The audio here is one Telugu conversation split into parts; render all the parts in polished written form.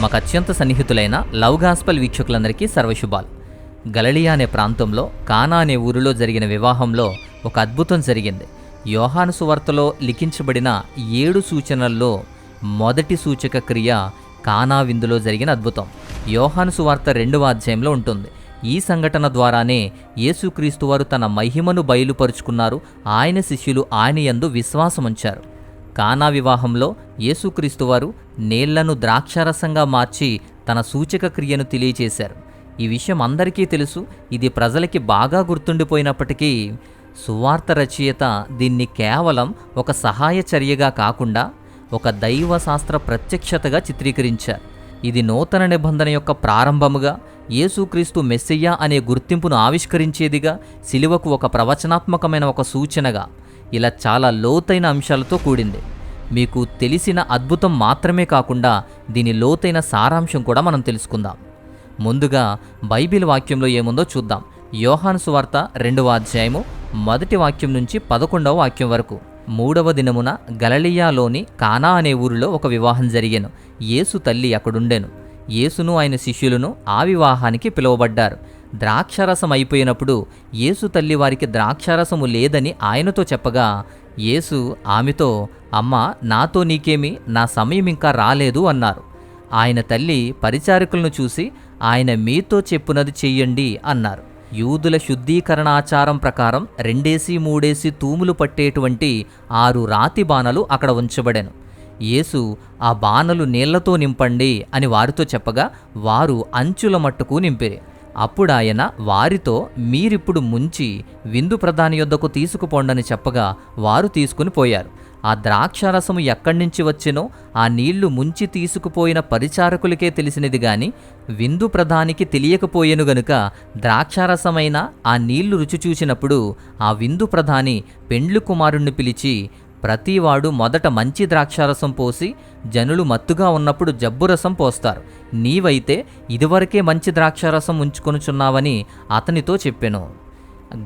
మాకు అత్యంత సన్నిహితులైన లవ్ గాస్పల్ వీక్షకులందరికీ సర్వశుభాలు. గలిలయ అనే ప్రాంతంలో కానా అనే ఊరిలో జరిగిన వివాహంలో ఒక అద్భుతం జరిగింది. యోహాను సువార్తలో లిఖించబడిన 7 సూచనల్లో మొదటి సూచక క్రియ కానా విందులో జరిగిన అద్భుతం. యోహాను సువార్త 2వ అధ్యాయంలో ఉంటుంది. ఈ సంఘటన ద్వారానే యేసుక్రీస్తు వారు తన మహిమను బయలుపరుచుకున్నారు. ఆయన శిష్యులు ఆయన యందు విశ్వాసముంచారు. కానా వివాహంలో యేసుక్రీస్తు వారు నీళ్లను ద్రాక్షారసంగా మార్చి తన సూచక క్రియను తెలియచేశారు. ఈ విషయం అందరికీ తెలుసు. ఇది ప్రజలకి బాగా గుర్తుండిపోయినప్పటికీ సువార్త రచయిత దీన్ని కేవలం ఒక సహాయ చర్యగా కాకుండా ఒక దైవశాస్త్ర ప్రత్యక్షతగా చిత్రీకరించారు. ఇది నూతన నిబంధన యొక్క ప్రారంభముగా, యేసుక్రీస్తు మెస్సియా అనే గుర్తింపును ఆవిష్కరించేదిగా, శిలువకు ఒక ప్రవచనాత్మకమైన ఒక సూచనగా, ఇలా చాలా లోతైన అంశాలతో కూడింది. మీకు తెలిసిన అద్భుతం మాత్రమే కాకుండా దీని లోతైన సారాంశం కూడా మనం తెలుసుకుందాం. ముందుగా బైబిల్ వాక్యంలో ఏముందో చూద్దాం. యోహాను సువార్త 2వ అధ్యాయము 1వ వాక్యం నుంచి 11వ వాక్యం వరకు. 3వ దినమున గలిలయలోని కానా అనే ఊరిలో ఒక వివాహం జరిగెను. యేసు తల్లి అక్కడుండెను. యేసును ఆయన శిష్యులను ఆ వివాహానికి పిలువబడ్డారు. ద్రాక్షారసం అయిపోయినప్పుడు యేసు తల్లి వారికి ద్రాక్షారసము లేదని ఆయనతో చెప్పగా, యేసు ఆమెతో, అమ్మా, నాతో నీకేమి, నా సమయం ఇంకా రాలేదు అన్నారు. ఆయన తల్లి పరిచారకులను చూసి, ఆయన మీతో చెప్పునది చెయ్యండి అన్నారు. యూదుల శుద్ధీకరణాచారం ప్రకారం 2-3 తూములు పట్టేటువంటి 6 రాతి బాణలు అక్కడ ఉంచబడెను. యేసు ఆ బాణలు నీళ్లతో నింపండి అని వారితో చెప్పగా వారు అంచుల మట్టుకు నింపిరి. అప్పుడాయన వారితో, మీరిప్పుడు ముంచి విందు ప్రధాని యొద్దకు తీసుకుపోండని చెప్పగా వారు తీసుకుని పోయారు. ఆ ద్రాక్షారసము ఎక్కడి నుంచి వచ్చెనో ఆ నీళ్లు ముంచి తీసుకుపోయిన పరిచారకులకే తెలిసినది గాని విందు ప్రధానికి తెలియకపోయెను గనుక ద్రాక్షారసమైన ఆ నీళ్లు రుచి చూచినప్పుడు ఆ విందు ప్రధాని పెండ్లి కుమారుణ్ణి పిలిచి, ప్రతివాడు మొదట మంచి ద్రాక్షారసం పోసి జనులు మత్తుగా ఉన్నప్పుడు జబ్బురసం పోస్తారు. నీవైతే ఇదివరకే మంచి ద్రాక్షారసం ఉంచుకొనుచున్నావని అతనితో చెప్పెను.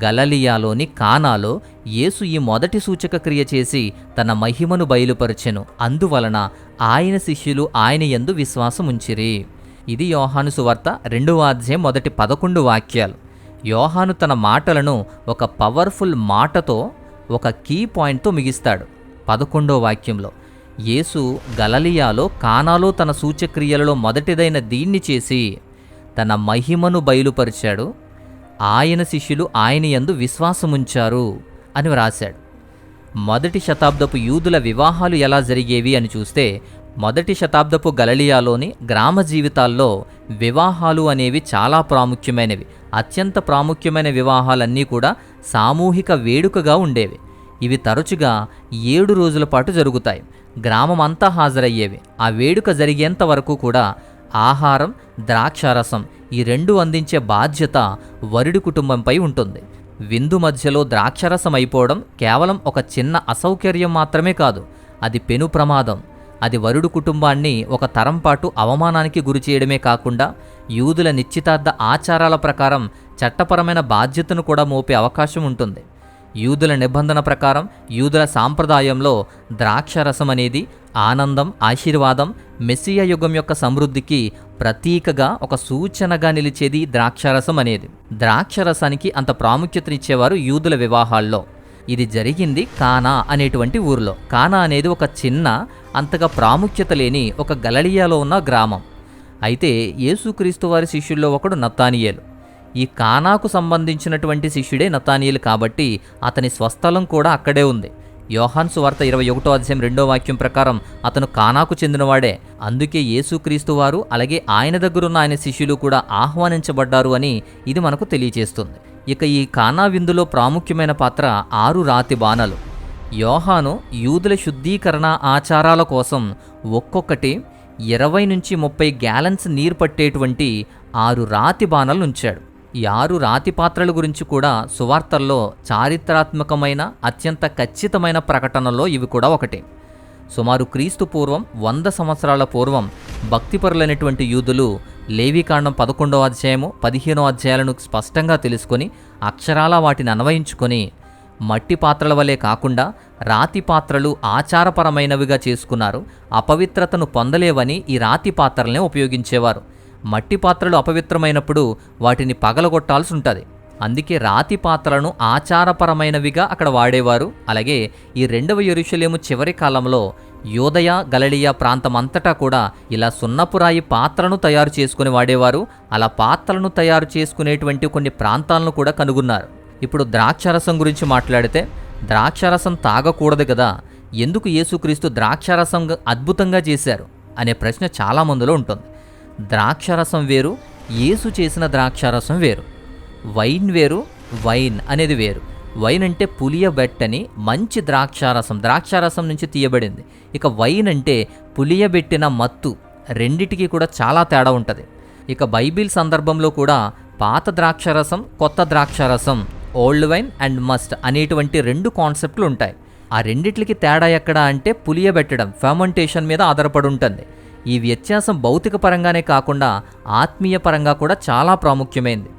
గలిలయలోని కానాలో యేసు ఈ మొదటి సూచక క్రియ చేసి తన మహిమను బయలుపరచెను. అందువలన ఆయన శిష్యులు ఆయన యందు విశ్వాసముంచిరి. ఇది యోహాను సువార్త 2వ అధ్యాయం మొదటి 11 వాక్యాలు. యోహాను తన మాటలను ఒక పవర్ఫుల్ మాటతో, ఒక కీ పాయింట్తో ముగిస్తాడు. 11వ వాక్యంలో యేసు గలిలయలో కానాలో తన సూచక్రియలలో మొదటిదైన దీన్ని చేసి తన మహిమను బయలుపరిచాడు. ఆయన శిష్యులు ఆయన యందు విశ్వాసముంచారు అని వ్రాశాడు. మొదటి శతాబ్దపు యూదుల వివాహాలు ఎలా జరిగేవి అని చూస్తే, మొదటి శతాబ్దపు గలిలయలోని గ్రామ జీవితాల్లో వివాహాలు అనేవి చాలా ప్రాముఖ్యమైనవి. అత్యంత ప్రాముఖ్యమైన వివాహాలన్నీ కూడా సామూహిక వేడుకగా ఉండేవి. ఇవి తరచుగా 7 రోజుల పాటు జరుగుతాయి. గ్రామం అంతా హాజరయ్యేవి. ఆ వేడుక జరిగేంత వరకు కూడా ఆహారం, ద్రాక్షారసం ఈ 2 అందించే బాధ్యత వరుడి కుటుంబంపై ఉంటుంది. విందు మధ్యలో ద్రాక్షారసం అయిపోవడం కేవలం ఒక చిన్న అసౌకర్యం మాత్రమే కాదు, అది పెను ప్రమాదం. అది వరుడు కుటుంబాన్ని ఒక తరం పాటు అవమానానికి గురిచేయడమే కాకుండా యూదుల నిశ్చితార్థ ఆచారాల ప్రకారం చట్టపరమైన బాధ్యతను కూడా మోపే అవకాశం ఉంటుంది. యూదుల నిబంధన ప్రకారం, యూదుల సాంప్రదాయంలో ద్రాక్షారసం అనేది ఆనందం, ఆశీర్వాదం, మెస్సియా యుగం యొక్క సమృద్ధికి ప్రతీకగా, ఒక సూచనగా నిలిచేది ద్రాక్షారసం అనేది. ద్రాక్షారసానికి అంత ప్రాముఖ్యతనిచ్చేవారు యూదుల వివాహాల్లో. ఇది జరిగింది కానా అనేటువంటి ఊరిలో. కానా అనేది ఒక చిన్న, అంతగా ప్రాముఖ్యత లేని ఒక గలిలయలో ఉన్న గ్రామం. అయితే యేసుక్రీస్తు వారి శిష్యుల్లో ఒకడు నతానియేలు. ఈ కానాకు సంబంధించినటువంటి శిష్యుడే నతానియేలు కాబట్టి అతని స్వస్థలం కూడా అక్కడే ఉంది. యోహాను సువార్త 21వ అధ్యాయం 2వ వాక్యం ప్రకారం అతను కానాకు చెందినవాడే. అందుకే యేసుక్రీస్తు వారు అలాగే ఆయన దగ్గరున్న ఆయన శిష్యులు కూడా ఆహ్వానించబడ్డారు అని ఇది మనకు తెలియచేస్తుంది. ఇక ఈ కానా విందులో ప్రాముఖ్యమైన పాత్ర 6 రాతి బాణలు. యోహాను యూదుల శుద్ధీకరణ ఆచారాల కోసం ఒక్కొక్కటి 20-30 గ్యాలన్స్ నీరు పట్టేటువంటి 6 రాతి బాణలు ఉంచాడు. ఈ 6 రాతి పాత్రల గురించి కూడా సువార్తల్లో చారిత్రాత్మకమైన, అత్యంత ఖచ్చితమైన ప్రకటనలో ఇవి కూడా ఒకటి. సుమారు క్రీస్తు పూర్వం 100 సంవత్సరాల పూర్వం భక్తిపరులైనటువంటి యూదులు లేవీకాండం 11వ అధ్యాయము 15వ అధ్యాయాలను స్పష్టంగా తెలుసుకొని అక్షరాలా వాటిని అన్వయించుకొని మట్టి పాత్రల వలె కాకుండా రాతి పాత్రలు ఆచారపరమైనవిగా చేసుకున్నారు. అపవిత్రతను పొందలేవని ఈ రాతి పాత్రలనే ఉపయోగించేవారు. మట్టి పాత్రలు అపవిత్రమైనప్పుడు వాటిని పగలగొట్టాల్సి ఉంటుంది. అందుకే రాతి పాత్రలను ఆచారపరమైనవిగా అక్కడ వాడేవారు. అలాగే ఈ 2వ యెరూషలేము చివరి కాలంలో యూదయ, గలిలయ ప్రాంతమంతటా కూడా ఇలా సున్నపురాయి పాత్రను తయారు చేసుకుని వాడేవారు. అలా పాత్రలను తయారు చేసుకునేటువంటి కొన్ని ప్రాంతాలను కూడా కనుగొన్నారు. ఇప్పుడు ద్రాక్షారసం గురించి మాట్లాడితే, ద్రాక్షారసం తాగకూడదు కదా, ఎందుకు యేసుక్రీస్తు ద్రాక్షారసం అద్భుతంగా చేశారు అనే ప్రశ్న చాలామందిలో ఉంటుంది. ద్రాక్షారసం వేరు, యేసు చేసిన ద్రాక్షారసం వేరు. వైన్ వేరు, వైన్ అనేది వేరు. వైన్ అంటే పులియబెట్టని మంచి ద్రాక్షారసం నుంచి తీయబడింది. ఇక వైన్ అంటే పులియబెట్టిన మత్తు. రెండిటికి కూడా చాలా తేడా ఉంటుంది. ఇక బైబిల్ సందర్భంలో కూడా పాత ద్రాక్షారసం, కొత్త ద్రాక్షారసం, ఓల్డ్ వైన్ అండ్ మస్ట్ అనేటువంటి 2 కాన్సెప్ట్లు ఉంటాయి. ఆ రెండిట్లకి తేడా ఎక్కడ అంటే పులియబెట్టడం, ఫర్మెంటేషన్ మీద ఆధారపడి ఉంటుంది. ఈ వ్యత్యాసం భౌతిక పరంగానే కాకుండా ఆత్మీయ పరంగా కూడా చాలా ప్రాముఖ్యమైనది.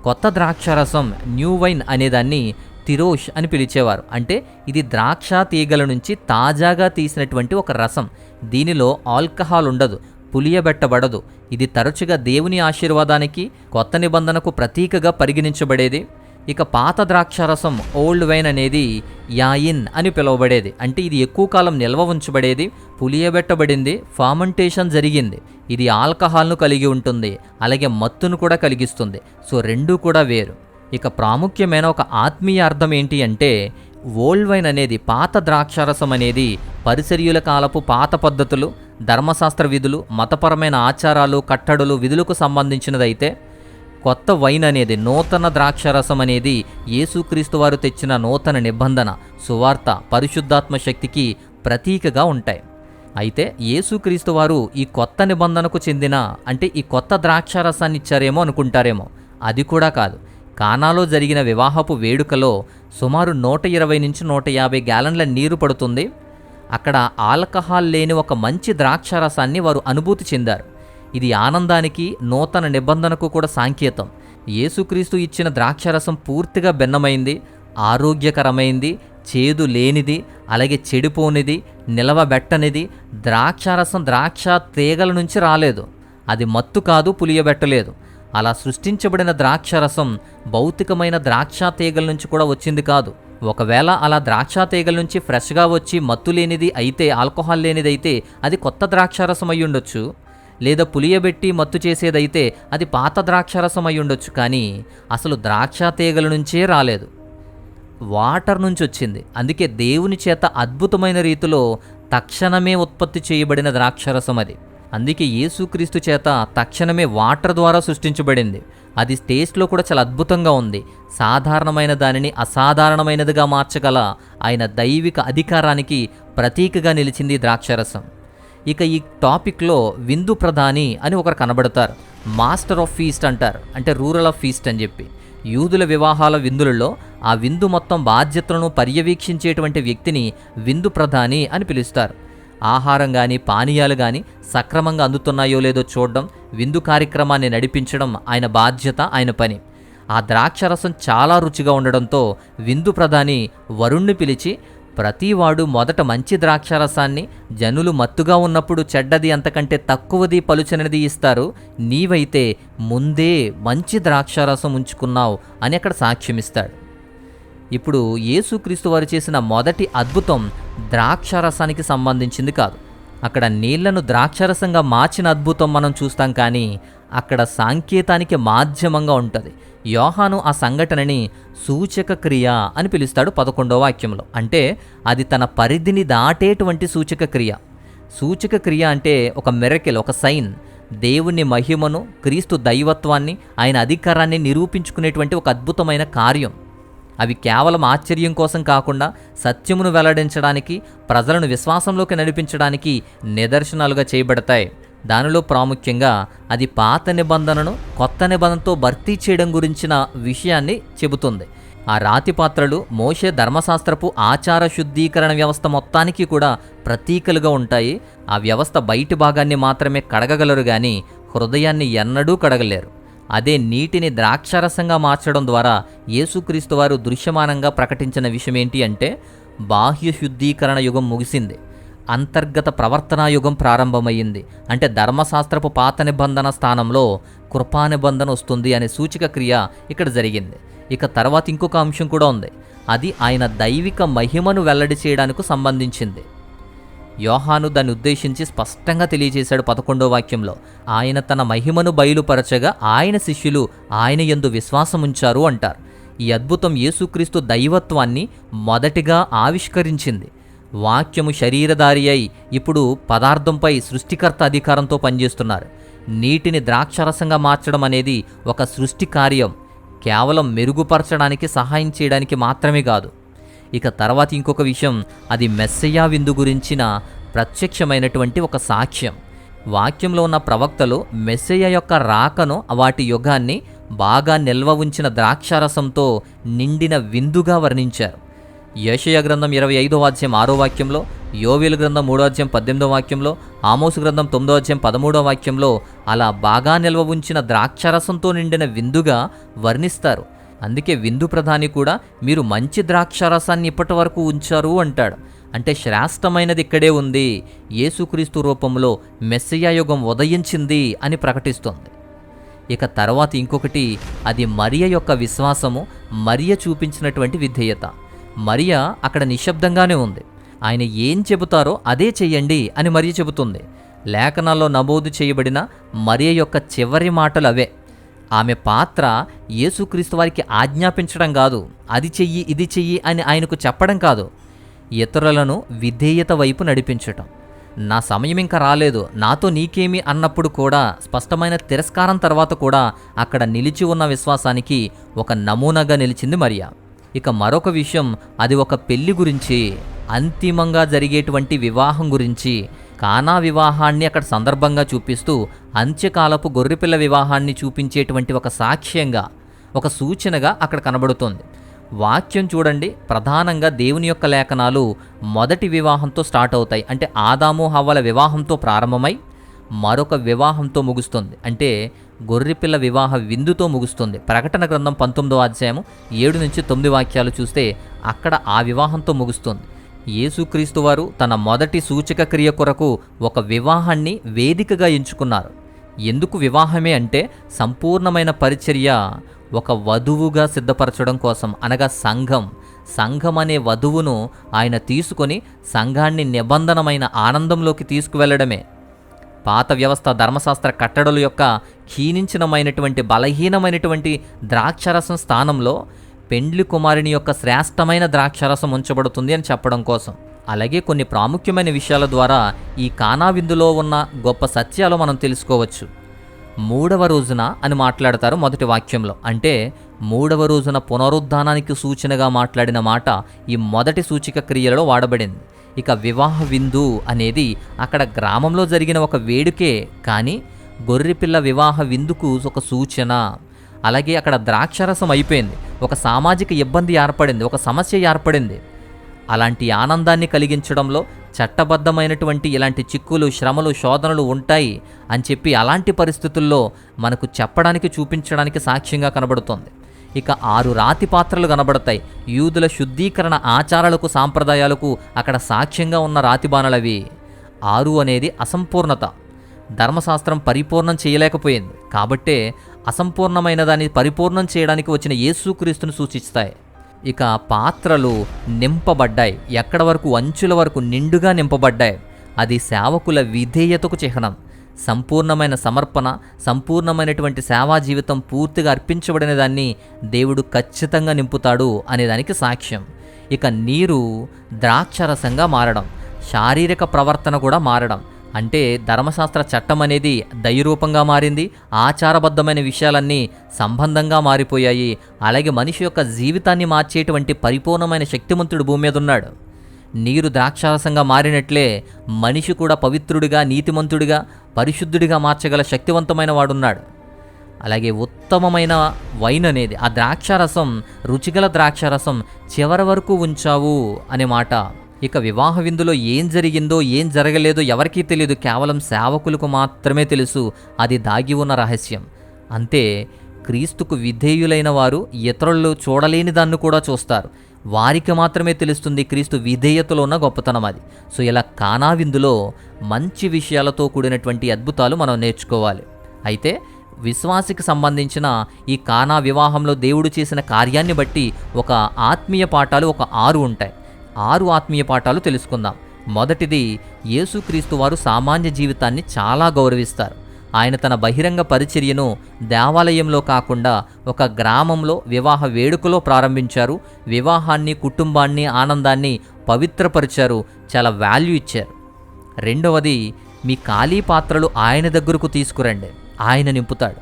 కొత్త ద్రాక్షారసం, న్యూ వైన్ అనేదాన్ని తిరోష్ అని పిలిచేవారు. అంటే ఇది ద్రాక్ష తీగల నుంచి తాజాగా తీసినటువంటి ఒక రసం. దీనిలో ఆల్కహాల్ ఉండదు, పులియబెట్టబడదు. ఇది తరచుగా దేవుని ఆశీర్వాదానికి, కొత్త నిబంధనకు ప్రతీకగా పరిగణించబడేది. ఇక పాత ద్రాక్షారసం, ఓల్డ్ వైన్ అనేది యాయిన్ అని పిలువబడేది. అంటే ఇది ఎక్కువ కాలం నిల్వ ఉంచబడేది, పులియబెట్టబడింది, ఫార్మెంటేషన్ జరిగింది. ఇది ఆల్కహాల్ను కలిగి ఉంటుంది, అలాగే మత్తును కూడా కలిగిస్తుంది. సో 2 కూడా వేరు. ఇక ప్రాముఖ్యమైన ఒక ఆత్మీయ అర్థం ఏంటి అంటే, ఓల్డ్ వైన్ అనేది, పాత ద్రాక్షారసం అనేది పరిసర్యుల కాలపు పాత పద్ధతులు, ధర్మశాస్త్ర విధులు, మతపరమైన ఆచారాలు, కట్టడలు, విధులకు సంబంధించినదైతే, కొత్త వైన్ అనేది, నూతన ద్రాక్షారసం అనేది యేసుక్రీస్తు వారు తెచ్చిన నూతన నిబంధన, సువార్త, పరిశుద్ధాత్మ శక్తికి ప్రతీకగా ఉంటాయి. అయితే యేసుక్రీస్తు వారు ఈ కొత్త నిబంధనకు చెందిన, అంటే ఈ కొత్త ద్రాక్షారసాన్ని ఇచ్చారేమో అనుకుంటారేమో. అది కూడా కాదు. కానాలో జరిగిన వివాహపు వేడుకలో సుమారు 120 నుంచి 150 గ్యాలన్ల నీరు పడుతుంది. అక్కడ ఆల్కహాల్ లేని ఒక మంచి ద్రాక్షారసాన్ని వారు అనుభూతి చెందారు. ఇది ఆనందానికి, నూతన నిబంధనకు కూడా సాంకేతం. యేసుక్రీస్తు ఇచ్చిన ద్రాక్షారసం పూర్తిగా భిన్నమైంది, ఆరోగ్యకరమైంది, చేదు లేనిది, అలాగే చెడిపోనిది, నిలవబెట్టనిది. ద్రాక్షారసం ద్రాక్ష తీగల నుంచి రాలేదు. అది మత్తు కాదు, పులియబెట్టలేదు. అలా సృష్టించబడిన ద్రాక్షారసం భౌతికమైన ద్రాక్ష తీగల నుంచి కూడా వచ్చింది కాదు. ఒకవేళ అలా ద్రాక్ష తీగల నుంచి ఫ్రెష్గా వచ్చి మత్తు లేనిది అయితే, ఆల్కహాల్ లేనిది అయితే అది కొత్త ద్రాక్షారసం అయి ఉండొచ్చు. లేదా పులియబెట్టి మత్తు చేసేదైతే అది పాత ద్రాక్షారసం అయి ఉండొచ్చు. కానీ అసలు ద్రాక్ష తీగల నుంచే రాలేదు, వాటర్ నుంచి వచ్చింది. అందుకే దేవుని చేత అద్భుతమైన రీతిలో తక్షణమే ఉత్పత్తి చేయబడిన ద్రాక్షారసం అది. అందుకే యేసుక్రీస్తు చేత తక్షణమే వాటర్ ద్వారా సృష్టించబడింది. అది టేస్ట్లో కూడా చాలా అద్భుతంగా ఉంది. సాధారణమైన దానిని అసాధారణమైనదిగా మార్చగల ఆయన దైవిక అధికారానికి ప్రతీకగా నిలిచింది ద్రాక్షారసం. ఇక ఈ టాపిక్లో విందు ప్రధాని అని ఒకరు కనబడతారు. మాస్టర్ ఆఫ్ ఫీస్ట్ అంటారు, అంటే రూరల్ ఆఫ్ ఫీస్ట్ అని చెప్పి. యూదుల వివాహాల విందులలో ఆ విందు మొత్తం బాధ్యతలను పర్యవేక్షించేటువంటి వ్యక్తిని విందు ప్రధాని అని పిలుస్తారు. ఆహారం కానీ, పానీయాలు కానీ సక్రమంగా అందుతున్నాయో లేదో చూడడం, విందు కార్యక్రమాన్ని నడిపించడం ఆయన బాధ్యత, ఆయన పని. ఆ ద్రాక్షరసం చాలా రుచిగా ఉండడంతో విందు ప్రధాని వరుణ్ణి పిలిచి, ప్రతివాడు మొదట మంచి ద్రాక్షారసాన్ని, జనులు మత్తుగా ఉన్నప్పుడు చెడ్డది అంతకంటే తక్కువది పలుచనిది ఇస్తారు, నీవైతే ముందే మంచి ద్రాక్షారసం ఉంచుకున్నావు అని అక్కడ సాక్ష్యమిస్తాడు. ఇప్పుడు యేసుక్రీస్తు వారు చేసిన మొదటి అద్భుతం ద్రాక్షారసానికి సంబంధించింది కాదు. అక్కడ నీళ్లను ద్రాక్షారసంగా మార్చిన అద్భుతం మనం చూస్తాం, కానీ అక్కడ సాంకేతానికి మాధ్యమంగా ఉంటుంది. యోహాను ఆ సంఘటనని సూచక క్రియ అని పిలుస్తాడు 11వ వాక్యంలో. అంటే అది తన పరిధిని దాటేటువంటి సూచక క్రియ. సూచక క్రియ అంటే ఒక మిరకిల్, ఒక సైన్. దేవుని మహిమను, క్రీస్తు దైవత్వాన్ని, ఆయన అధికారాన్ని నిరూపించుకునేటువంటి ఒక అద్భుతమైన కార్యం. అవి కేవలం ఆశ్చర్యం కోసం కాకుండా సత్యమును వెల్లడించడానికి, ప్రజలను విశ్వాసంలోకి నడిపించడానికి నిదర్శనాలుగా చేయబడతాయి. దానిలో ప్రాముఖ్యంగా అది పాత నిబంధనను కొత్త నిబంధనతో భర్తీ చేయడం గురించిన విషయాన్ని చెబుతుంది. ఆ రాతి పాత్రలు మోషే ధర్మశాస్త్రపు ఆచార శుద్ధీకరణ వ్యవస్థ మొత్తానికి కూడా ప్రతీకలుగా ఉంటాయి. ఆ వ్యవస్థ బయటి భాగాన్ని మాత్రమే కడగగలరు, కానీ హృదయాన్ని ఎన్నడూ కడగలేరు. అదే నీటిని ద్రాక్షారసంగా మార్చడం ద్వారా యేసుక్రీస్తు వారు దృశ్యమానంగా ప్రకటించిన విషయం ఏంటి అంటే, బాహ్య శుద్ధీకరణ యుగం ముగిసింది, అంతర్గత ప్రవర్తనా యుగం ప్రారంభమయ్యింది. అంటే ధర్మశాస్త్రపు పాత నిబంధన స్థానంలో కృపా నిబంధన వస్తుంది అనే సూచిక క్రియ ఇక్కడ జరిగింది. ఇక తర్వాత ఇంకొక అంశం కూడా ఉంది. అది ఆయన దైవిక మహిమను వెల్లడి చేయడానికి సంబంధించింది. యోహాను దాన్ని ఉద్దేశించి స్పష్టంగా తెలియజేశాడు 11వ వాక్యంలో. ఆయన తన మహిమను బయలుపరచగా ఆయన శిష్యులు ఆయన యందు విశ్వాసముంచారు అంటారు. ఈ అద్భుతం యేసుక్రీస్తు దైవత్వాన్ని మొదటిగా ఆవిష్కరించింది. వాక్యము శరీరధారి అయి ఇప్పుడు పదార్థంపై సృష్టికర్త అధికారంతో పనిచేస్తున్నారు. నీటిని ద్రాక్షరసంగా మార్చడం అనేది ఒక సృష్టి కార్యం, కేవలం మెరుగుపరచడానికి సహాయం చేయడానికి మాత్రమే కాదు. ఇక తర్వాత ఇంకొక విషయం, అది మెస్సయ్యా విందు గురించిన ప్రత్యక్షమైనటువంటి ఒక సాక్ష్యం. వాక్యంలో ఉన్న ప్రవక్తలు మెస్సయ్య యొక్క రాకను, వాటి యుగాన్ని బాగా నిల్వ ఉంచిన ద్రాక్షారసంతో నిండిన విందుగా వర్ణించారు. యెషయా గ్రంథం 25వ అధ్యాయం 6వ వాక్యంలో, యోవేలు గ్రంథం 3వ అధ్యాయం 18వ వాక్యంలో, ఆమోసు గ్రంథం 9వ అధ్యాయం 13వ వాక్యంలో అలా బాగా నిల్వ ఉంచిన ద్రాక్షారసంతో నిండిన విందుగా వర్ణిస్తారు. అందుకే విందు ప్రధాని కూడా మీరు మంచి ద్రాక్షారసాన్ని ఇప్పటి వరకు ఉంచారు అంటాడు. అంటే శ్రేష్టమైనది ఇక్కడే ఉంది, యేసుక్రీస్తు రూపంలో మెస్సయ్యా యుగం ఉదయించింది అని ప్రకటిస్తోంది. ఇక తర్వాత ఇంకొకటి, అది మరియ యొక్క విశ్వాసము, మరియ చూపించినటువంటి విధేయత. మరియ అక్కడ నిశ్శబ్దంగానే ఉంది. ఆయన ఏం చెబుతారో అదే చెయ్యండి అని మరియ చెబుతుంది. లేఖనాల్లో నమోదు చేయబడిన మరియ యొక్క చివరి మాటలు అవే. ఆమె పాత్ర యేసుక్రీస్తు వారికి ఆజ్ఞాపించడం కాదు, అది చెయ్యి ఇది చెయ్యి అని ఆయనకు చెప్పడం కాదు, ఇతరులను విధేయత వైపు నడిపించటం. నా సమయం ఇంకా రాలేదు, నాతో నీకేమి అన్నప్పుడు కూడా స్పష్టమైన తిరస్కారం తర్వాత కూడా అక్కడ నిలిచి ఉన్న విశ్వాసానికి ఒక నమూనాగా నిలిచింది మరియ. ఇక మరొక విషయం, అది ఒక పెళ్లి గురించి, అంతిమంగా జరిగేటువంటి వివాహం గురించి. కానా వివాహాన్ని అక్కడ సందర్భంగా చూపిస్తూ అంత్యకాలపు గొర్రెపిల్ల వివాహాన్ని చూపించేటువంటి ఒక సాక్ష్యంగా, ఒక సూచనగా అక్కడ కనబడుతోంది. వాక్యం చూడండి, ప్రధానంగా దేవుని యొక్క లేఖనాలు మొదటి వివాహంతో స్టార్ట్ అవుతాయి. అంటే ఆదాము హవ్వల వివాహంతో ప్రారంభమై మరొక వివాహంతో ముగుస్తుంది. అంటే గొర్రెపిల్ల వివాహ విందుతో ముగుస్తుంది. ప్రకటన గ్రంథం 19వ అధ్యాయం 7 నుంచి 9 వాక్యాలు చూస్తే అక్కడ ఆ వివాహంతో ముగుస్తుంది. యేసుక్రీస్తు వారు తన మొదటి సూచక క్రియ కొరకు ఒక వివాహాన్ని వేదికగా ఎంచుకున్నారు. ఎందుకు వివాహమే అంటే సంపూర్ణమైన పరిచర్య ఒక వధువుగా సిద్ధపరచడం కోసం, అనగా సంఘం అనే వధువును ఆయన తీసుకొని సంఘాన్ని నిబంధనమైన ఆనందంలోకి తీసుకువెళ్లడమే. పాత వ్యవస్థ ధర్మశాస్త్ర కట్టడల యొక్క క్షీణించినమైనటువంటి బలహీనమైనటువంటి ద్రాక్షరసం స్థానంలో పెండ్లి కుమారుని యొక్క శ్రేష్టమైన ద్రాక్షరసం ఉంచబడుతుంది అని చెప్పడం కోసం. అలాగే కొన్ని ప్రాముఖ్యమైన విషయాల ద్వారా ఈ కానా విందులో ఉన్న గొప్ప సత్యాలు మనం తెలుసుకోవచ్చు. 3వ రోజున అని మాట్లాడతారు మొదటి వాక్యంలో. అంటే 3వ రోజున పునరుద్ధానానికి సూచనగా మాట్లాడిన మాట ఈ మొదటి సూచిక క్రియలలో వాడబడింది. ఇక వివాహ విందు అనేది అక్కడ గ్రామంలో జరిగిన ఒక వేడుకే, కానీ గొర్రెపిల్ల వివాహ విందుకు ఒక సూచన. అలాగే అక్కడ ద్రాక్షరసం అయిపోయింది, ఒక సామాజిక ఇబ్బంది ఏర్పడింది, ఒక సమస్య ఏర్పడింది. అలాంటి ఆనందాన్ని కలిగించడంలో చట్టబద్ధమైనటువంటి ఇలాంటి చిక్కులు, శ్రమలు, శోధనలు ఉంటాయి అని చెప్పి అలాంటి పరిస్థితుల్లో మనకు చెప్పడానికి, చూపించడానికి సాక్ష్యంగా కనబడుతోంది. ఇక 6 రాతి పాత్రలు కనబడతాయి. యూదుల శుద్ధీకరణ ఆచారాలకు, సాంప్రదాయాలకు అక్కడ సాక్ష్యంగా ఉన్న రాతి బాణలవి. 6 అనేది అసంపూర్ణత. ధర్మశాస్త్రం పరిపూర్ణం చేయలేకపోయింది కాబట్టే అసంపూర్ణమైన దాన్ని పరిపూర్ణం చేయడానికి వచ్చిన యేసుక్రీస్తును సూచిస్తాయి. ఇక పాత్రలు నింపబడ్డాయి, ఎక్కడ వరకు, అంచుల వరకు నిండుగా నింపబడ్డాయి. అది సేవకుల విధేయతకు చిహ్నం. సంపూర్ణమైన సమర్పణ, సంపూర్ణమైనటువంటి సేవా జీవితం పూర్తిగా అర్పించబడిన దాన్ని దేవుడు ఖచ్చితంగా నింపుతాడు అనేదానికి సాక్ష్యం. ఇక నీరు ద్రాక్షరసంగా మారడం, శారీరక ప్రవర్తన కూడా మారడం. అంటే ధర్మశాస్త్ర చట్టం అనేది దైవరూపంగా మారింది, ఆచారబద్ధమైన విషయాలన్నీ సంబంధంగా మారిపోయాయి. అలాగే మనిషి యొక్క జీవితాన్ని మార్చేటువంటి పరిపూర్ణమైన శక్తిమంతుడు భూమి మీద ఉన్నాడు. నీరు ద్రాక్షారసంగా మారినట్లే మనిషి కూడా పవిత్రుడిగా, నీతిమంతుడిగా, పరిశుద్ధుడిగా మార్చగల శక్తివంతమైన వాడున్నాడు. అలాగే ఉత్తమమైన వైన్ అనేది, ఆ ద్రాక్షారసం, రుచిగల ద్రాక్షారసం చివరి వరకు ఉంచావు అనే మాట. ఇక వివాహ విందులో ఏం జరిగిందో, ఏం జరగలేదో ఎవరికీ తెలియదు, కేవలం సేవకులకు మాత్రమే తెలుసు. అది దాగి ఉన్న రహస్యం. అంతే, క్రీస్తుకు విధేయులైన వారు ఇతరులు చూడలేని దాన్ని కూడా చూస్తారు. వారికి మాత్రమే తెలుస్తుంది క్రీస్తు విధేయతలో ఉన్న గొప్పతనం అది. సో ఇలా కానా విందులో మంచి విషయాలతో కూడినటువంటి అద్భుతాలు మనం నేర్చుకోవాలి. అయితే విశ్వాసికి సంబంధించిన ఈ కానా వివాహంలో దేవుడు చేసిన కార్యాన్ని బట్టి ఒక ఆత్మీయ పాఠాలు ఒక 6 ఉంటాయి. 6 ఆత్మీయ పాఠాలు తెలుసుకుందాం. మొదటిది, యేసుక్రీస్తు వారు సామాన్య జీవితాన్ని చాలా గౌరవిస్తారు. ఆయన తన బహిరంగ పరిచర్యను దేవాలయంలో కాకుండా ఒక గ్రామంలో వివాహ వేడుకలో ప్రారంభించారు. వివాహాన్ని, కుటుంబాన్ని, ఆనందాన్ని పవిత్రపరిచారు, చాలా వాల్యూ ఇచ్చారు. రెండవది, మీ ఖాళీ పాత్రలు ఆయన దగ్గరకు తీసుకురండి, ఆయన నింపుతాడు.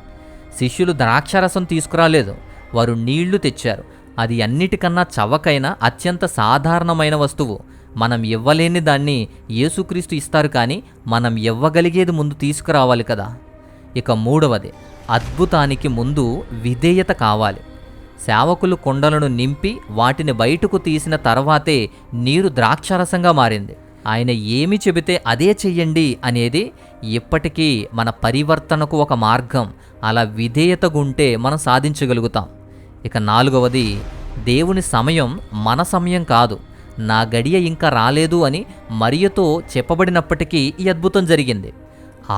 శిష్యులు ద్రాక్షారసం తీసుకురాలేదు, వారు నీళ్లు తెచ్చారు. అది అన్నిటికన్నా చవకైన అత్యంత సాధారణమైన వస్తువు. మనం ఇవ్వలేని దాన్ని యేసుక్రీస్తు ఇస్తారు, కానీ మనం ఇవ్వగలిగేది ముందు తీసుకురావాలి కదా. ఇక మూడవది, అద్భుతానికి ముందు విధేయత కావాలి. సేవకులు కొండలను నింపి వాటిని బయటకు తీసిన తర్వాతే నీరు ద్రాక్షారసంగా మారింది. ఆయన ఏమి చెబితే అదే చెయ్యండి అనేది ఇప్పటికీ మన పరివర్తనకు ఒక మార్గం. అలా విధేయతగుంటే మనం సాధించగలుగుతాం. ఇక నాలుగవది, దేవుని సమయం మన సమయం కాదు. నా గడియ ఇంకా రాలేదు అని మరియతో చెప్పబడినప్పటికీ ఈ అద్భుతం జరిగింది.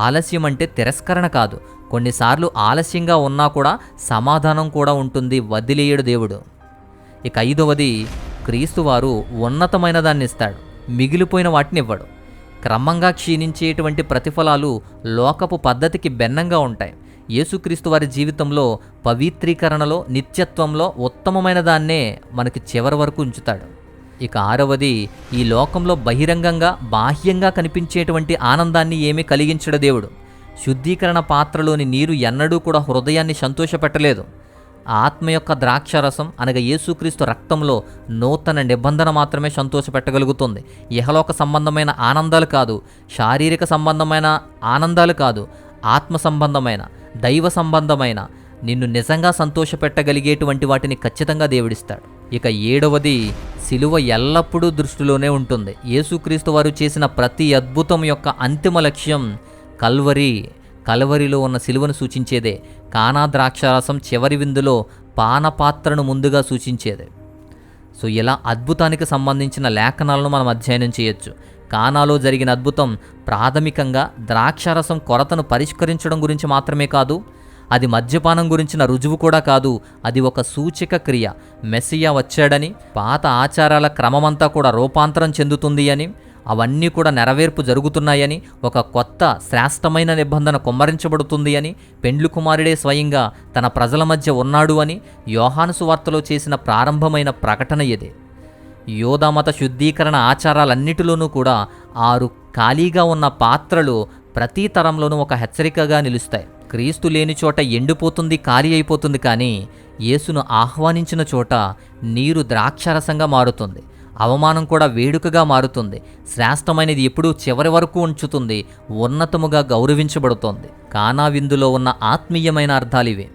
ఆలస్యం అంటే తిరస్కరణ కాదు. కొన్నిసార్లు ఆలస్యంగా ఉన్నా కూడా సమాధానం కూడా ఉంటుంది, వదిలేయడు దేవుడు. ఇక ఐదవది, క్రీస్తు వారు ఉన్నతమైన దాన్ని ఇస్తాడు, మిగిలిపోయిన వాటిని ఇవ్వడు. క్రమంగా క్షీణించేటువంటి ప్రతిఫలాలు లోకపు పద్ధతికి భిన్నంగా ఉంటాయి. యేసుక్రీస్తు వారి జీవితంలో పవిత్రీకరణలో, నిత్యత్వంలో ఉత్తమమైన దాన్నే మనకి చివరి వరకు ఉంచుతాడు. ఇక ఆరవది, ఈ లోకంలో బహిరంగంగా, బాహ్యంగా కనిపించేటువంటి ఆనందాన్ని ఏమీ కలిగించడు దేవుడు. శుద్ధీకరణ పాత్రలోని నీరు ఎన్నడూ కూడా హృదయాన్ని సంతోషపెట్టలేదు. ఆత్మ యొక్క ద్రాక్షరసం అనగా యేసుక్రీస్తు రక్తంలో నూతన నిబంధన మాత్రమే సంతోషపెట్టగలుగుతుంది. ఇహలోక సంబంధమైన ఆనందాలు కాదు, శారీరక సంబంధమైన ఆనందాలు కాదు, ఆత్మ సంబంధమైన, దైవ సంబంధమైన, నిన్ను నిజంగా సంతోషపెట్టగలిగేటువంటి వాటిని ఖచ్చితంగా దేవుడిస్తాడు. ఇక ఏడవది, సిలువ ఎల్లప్పుడూ దృష్టిలోనే ఉంటుంది. యేసుక్రీస్తు వారు చేసిన ప్రతి అద్భుతం యొక్క అంతిమ లక్ష్యం కల్వరిలో ఉన్న సిలువను సూచించేదే. కానా ద్రాక్షారసం చివరి విందులో పానపాత్రను ముందుగా సూచించేదే. సో ఇలా అద్భుతానికి సంబంధించిన లేఖనాలను మనం అధ్యయనం చేయొచ్చు. కానాలో జరిగిన అద్భుతం ప్రాథమికంగా ద్రాక్షారసం కొరతను పరిష్కరించడం గురించి మాత్రమే కాదు, అది మద్యపానం గురించిన రుజువు కూడా కాదు. అది ఒక సూచక క్రియ. మెస్సియా వచ్చాడని, పాత ఆచారాల క్రమమంతా కూడా రూపాంతరం చెందుతుంది అని, అవన్నీ కూడా నెరవేర్పు జరుగుతున్నాయని, ఒక కొత్త శ్రేష్టమైన నిబంధన కుమ్మరించబడుతుంది అని, పెండ్లి కుమారుడే స్వయంగా తన ప్రజల మధ్య ఉన్నాడు అని యోహాను సువార్తలో చేసిన ప్రారంభమైన ప్రకటన ఇదే. యోధామత శుద్ధీకరణ ఆచారాలన్నిటిలోనూ కూడా 6 ఖాళీగా ఉన్న పాత్రలు ప్రతి తరంలోనూ ఒక హెచ్చరికగా నిలుస్తాయి. క్రీస్తు లేని చోట ఎండిపోతుంది, ఖాళీ అయిపోతుంది, కానీ యేసును ఆహ్వానించిన చోట నీరు ద్రాక్షారసంగా మారుతుంది. అవమానం కూడా వేడుకగా మారుతుంది. శ్రేష్టమైనది ఎప్పుడూ చివరి వరకు ఉంచుతుంది, ఉన్నతముగా గౌరవించబడుతోంది. కానా విందులో ఉన్న ఆత్మీయమైన అర్థాలు ఇవే.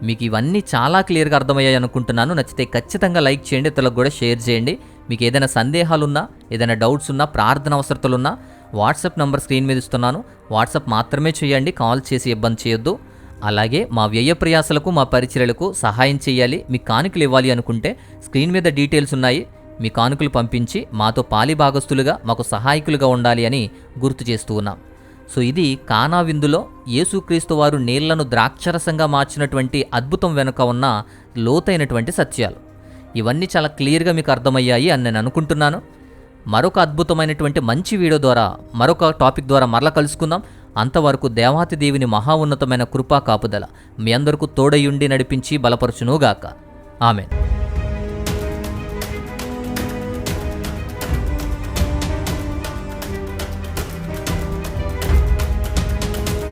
మీకు ఇవన్నీ చాలా క్లియర్గా అర్థమయ్యాయి అనుకుంటున్నాను. నచ్చితే ఖచ్చితంగా లైక్ చేయండి, ఇతరులకు కూడా షేర్ చేయండి. మీకు ఏదైనా సందేహాలున్నా, ఏదైనా డౌట్స్ ఉన్నా, ప్రార్థన అవసరతలున్నా వాట్సాప్ నంబర్ స్క్రీన్ మీద ఇస్తున్నాను. వాట్సాప్ మాత్రమే చేయండి, కాల్ చేసి ఇబ్బంది చేయొద్దు. అలాగే మా వ్యయ ప్రయాసలకు, మా పరిచర్యలకు సహాయం చేయాలి, మీ కానుకలు ఇవ్వాలి అనుకుంటే స్క్రీన్ మీద డీటెయిల్స్ ఉన్నాయి. మీ కానుకలు పంపించి మాతో పాలి భాగస్తులుగా, మాకు సహాయకులుగా ఉండాలి అని గుర్తు చేస్తూ ఉన్నాం. సో ఇది కానా విందులో యేసుక్రీస్తు వారు నీళ్లను ద్రాక్షరసంగా మార్చినటువంటి అద్భుతం వెనుక ఉన్న లోతైనటువంటి సత్యాలు. ఇవన్నీ చాలా క్లియర్గా మీకు అర్థమయ్యాయి అని నేను అనుకుంటున్నాను. మరొక అద్భుతమైనటువంటి మంచి వీడియో ద్వారా, మరొక టాపిక్ ద్వారా మరలా కలుసుకుందాం. అంతవరకు దేవాతి దేవుని మహా ఉన్నతమైన కృపా కాపుదల మీ అందరికీ తోడయుండి నడిపించి బలపరచునుగాక. ఆమేన్.